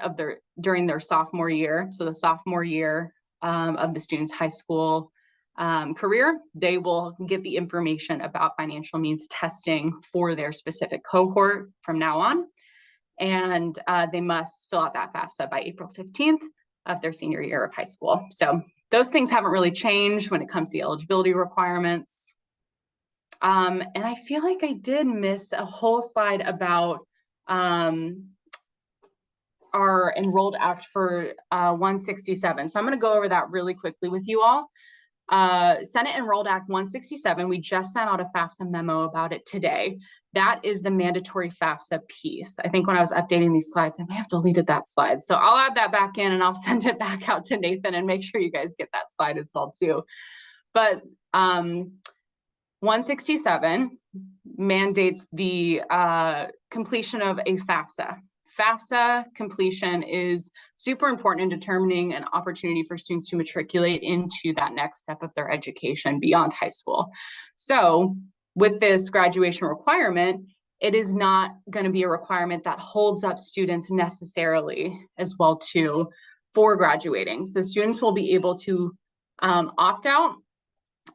during their sophomore year. So the sophomore year of the student's high school career, they will get the information about financial means testing for their specific cohort from now on. And they must fill out that FAFSA by April 15th of their senior year of high school. So those things haven't really changed when it comes to the eligibility requirements. And I feel like I did miss a whole slide about our Enrolled Act for 167. So I'm going to go over that really quickly with you all. Senate Enrolled Act 167, we just sent out a FAFSA memo about it today. That is the mandatory FAFSA piece. I think when I was updating these slides, I may have deleted that slide. So I'll add that back in and I'll send it back out to Nathan and make sure you guys get that slide as well too. But 167 mandates the completion of a FAFSA. FAFSA completion is super important in determining an opportunity for students to matriculate into that next step of their education beyond high school. So with this graduation requirement, it is not going to be a requirement that holds up students necessarily as well too for graduating. So students will be able to opt out,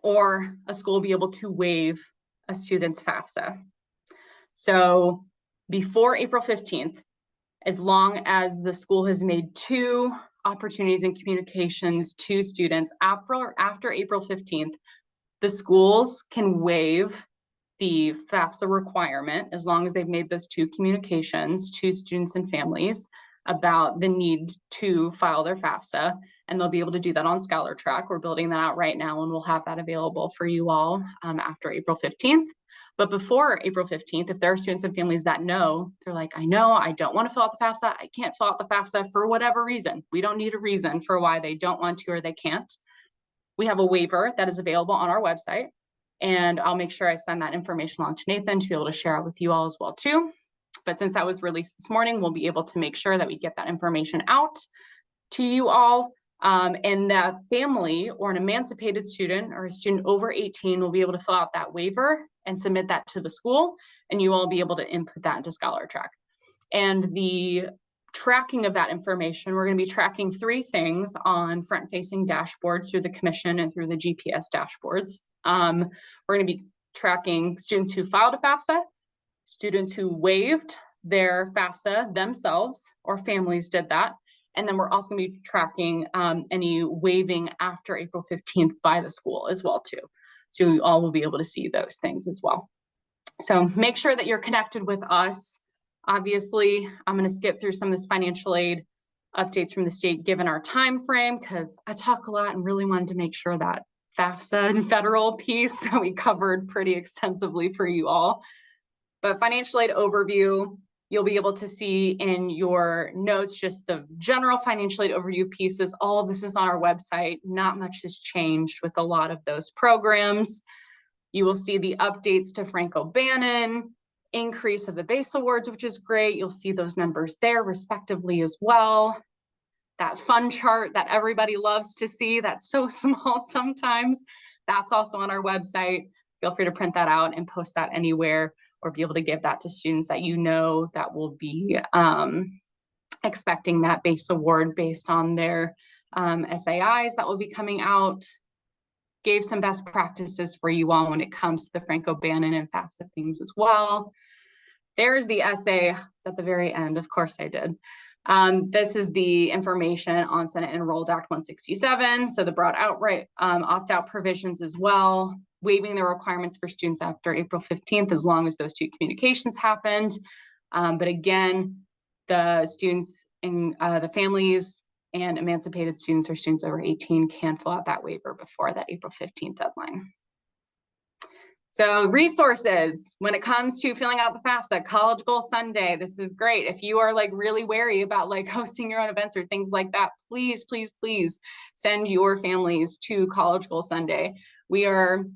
or a school will be able to waive a student's FAFSA. So before April 15th, as long as the school has made 2 opportunities and communications to students after April 15th, the schools can waive the FAFSA requirement as long as they've made those 2 communications to students and families about the need to file their FAFSA, and they'll be able to do that on ScholarTrack. We're building that out right now, and we'll have that available for you all after April 15th. But before April 15th, if there are students and families that know, they're like, I know I don't want to fill out the FAFSA, I can't fill out the FAFSA for whatever reason. We don't need a reason for why they don't want to or they can't. We have a waiver that is available on our website, and I'll make sure I send that information along to Nathan to be able to share it with you all as well too. But since that was released this morning, we'll be able to make sure that we get that information out to you all. And that family or an emancipated student or a student over 18 will be able to fill out that waiver and submit that to the school, and you will be able to input that into ScholarTrack. And the tracking of that information, we're going to be tracking 3 things on front-facing dashboards through the commission and through the GPS dashboards. We're going to be tracking students who filed a FAFSA, students who waived their FAFSA themselves or families did that. And then we're also going to be tracking any waiving after April 15th by the school as well too. So you all will be able to see those things as well. So make sure that you're connected with us. Obviously, I'm going to skip through some of this financial aid updates from the state given our time frame, because I talk a lot and really wanted to make sure that FAFSA and federal piece that we covered pretty extensively for you all. But financial aid overview, you'll be able to see in your notes just the general financial aid overview pieces. All of this is on our website. Not much has changed with a lot of those programs. You will see the updates to Franco-Bannon, increase of the base awards, which is great. You'll see those numbers there respectively as well. That fun chart that everybody loves to see, that's so small sometimes, that's also on our website. Feel free to print that out and post that anywhere, or be able to give that to students that you know that will be expecting that base award based on their SAIs that will be coming out. Gave some best practices for you all when it comes to the Franco-Bannon and FAFSA things as well. There's the essay. It's at the very end. Of course I did. This is the information on Senate Enrolled Act 167. So the broad outright opt-out provisions as well, waiving the requirements for students after April 15th, as long as those 2 communications happened. But again, the students and the families and emancipated students or students over 18 can fill out that waiver before that April 15th deadline. So resources, when it comes to filling out the FAFSA, College Goal Sunday, this is great. If you are like really wary about like hosting your own events or things like that, please, please, please send your families to College Goal Sunday. We are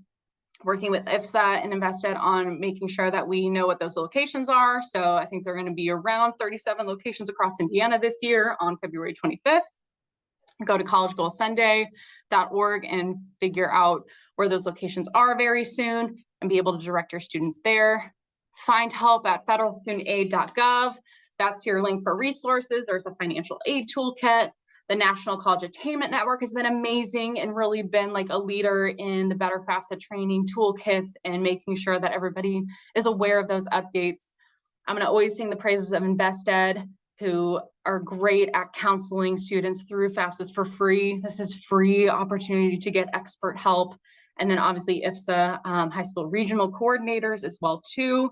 working with FAFSA and Invested on making sure that we know what those locations are. So I think they're going to be around 37 locations across Indiana this year on February 25th. Go to collegegoalsunday.org and figure out where those locations are very soon and be able to direct your students there. Find help at federalstudentaid.gov. That's your link for resources. There's a financial aid toolkit. The National College Attainment Network has been amazing and really been like a leader in the Better FAFSA training toolkits and making sure that everybody is aware of those updates. I'm going to always sing the praises of Invested, who are great at counseling students through FAFSAs for free. This is free opportunity to get expert help. And then obviously IFSA high school regional coordinators as well too.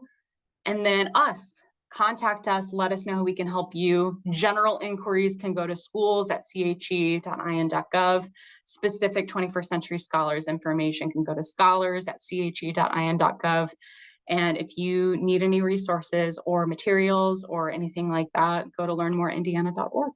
And then us. Contact us, let us know how we can help you. General inquiries can go to schools@che.in.gov. Specific 21st Century Scholars information can go to scholars@che.in.gov. And if you need any resources or materials or anything like that, go to learnmoreindiana.org.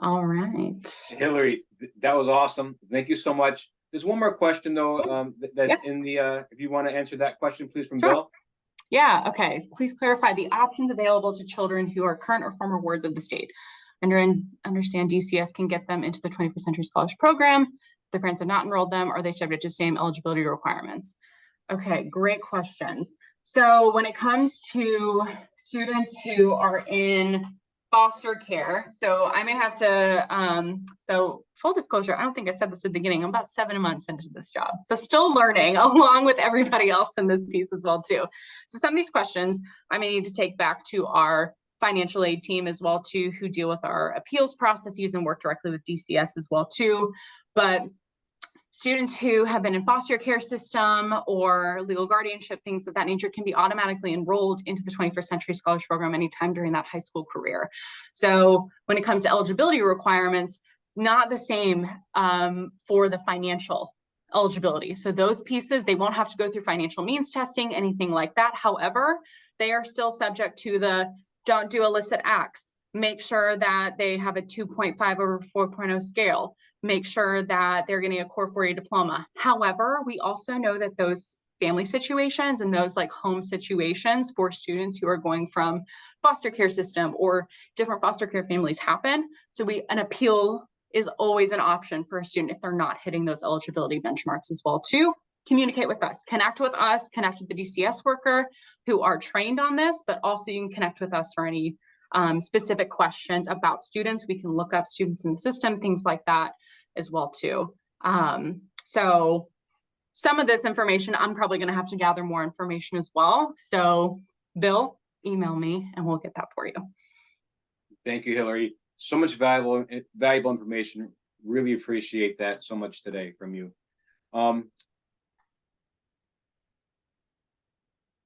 All right. Hillary, that was awesome. Thank you so much. There's one more question though, that's in the, if you want to answer that question, please, from Bill. Yeah, okay. Please clarify the options available to children who are current or former wards of the state. Understand DCS can get them into the 21st Century Scholarship Program. If their parents have not enrolled them, are they subject to same eligibility requirements? Okay, great questions. So when it comes to students who are in foster care, so I may have to, so full disclosure, I don't think I said this at the beginning, I'm about 7 months into this job. So still learning along with everybody else in this piece as well too. So some of these questions I may need to take back to our financial aid team as well too, who deal with our appeals processes and work directly with DCS as well too. But students who have been in foster care system or legal guardianship, things of that nature, can be automatically enrolled into the 21st Century Scholarship Program anytime during that high school career. So when it comes to eligibility requirements, not the same for the financial eligibility. So those pieces, they won't have to go through financial means testing, anything like that. However, they are still subject to the don't do illicit acts. Make sure that they have a 2.5 over 4.0 scale. Make sure that they're getting a core 4A diploma. However, we also know that those family situations and those like home situations for students who are going from foster care system or different foster care families happen. So an appeal is always an option for a student if they're not hitting those eligibility benchmarks as well too. Communicate with us, connect with the DCS worker who are trained on this, but also you can connect with us for any specific questions about students. We can look up students in the system, things like that as well too. So some of this information, I'm probably going to have to gather more information as well. So Bill, email me and we'll get that for you. Thank you, Hillary. So much valuable information. Really appreciate that so much today from you.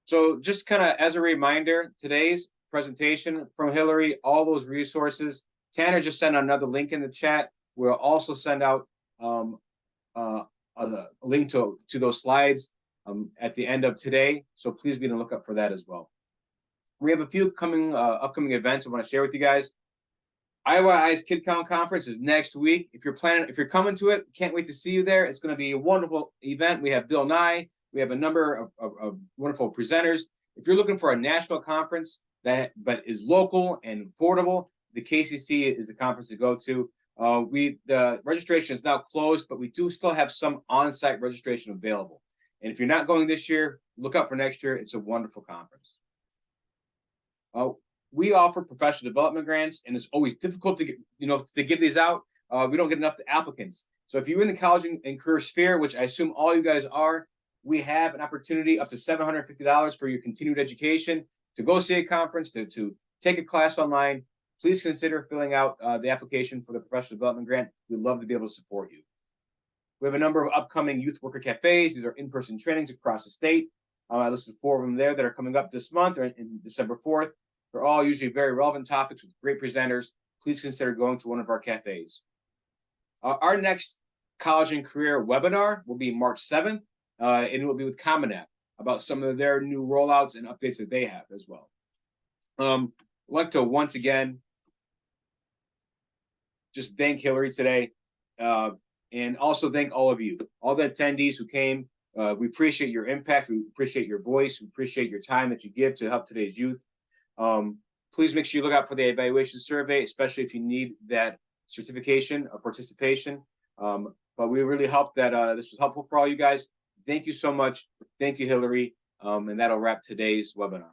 So just kind of as a reminder, today's presentation from Hillary, all those resources. Tanner just sent another link in the chat. We'll also send out a link to those slides at the end of today. So please be on the lookout for that as well. We have a few upcoming events I want to share with you guys. Iowa Eyes Kid Count Conference is next week. If you're coming to it, can't wait to see you there. It's going to be a wonderful event. We have Bill Nye. We have a number of wonderful presenters. If you're looking for a national conference but is local and affordable, the KCC is the conference to go to. The registration is now closed, but we do still have some on-site registration available. And if you're not going this year, look out for next year. It's a wonderful conference. We offer professional development grants, and it's always difficult to give these out. We don't get enough applicants. So if you're in the college and career sphere, which I assume all you guys are, we have an opportunity up to $750 for your continued education, to go see a conference, to take a class online. Please consider filling out the application for the professional development grant. We'd love to be able to support you. We have a number of upcoming youth worker cafes. These are in-person trainings across the state. I listed 4 of them there that are coming up this month or in December 4th. They're all usually very relevant topics with great presenters. Please consider going to one of our cafes. Our next college and career webinar will be March 7th, and it will be with Common App about some of their new rollouts and updates that they have as well. I'd like to once again just thank Hillary today, and also thank all of you, all the attendees who came. We appreciate your impact. We appreciate your voice. We appreciate your time that you give to help today's youth. Please make sure you look out for the evaluation survey, especially if you need that certification of participation. But we really hope that this was helpful for all you guys. Thank you so much. Thank you, Hillary. And that'll wrap today's webinar.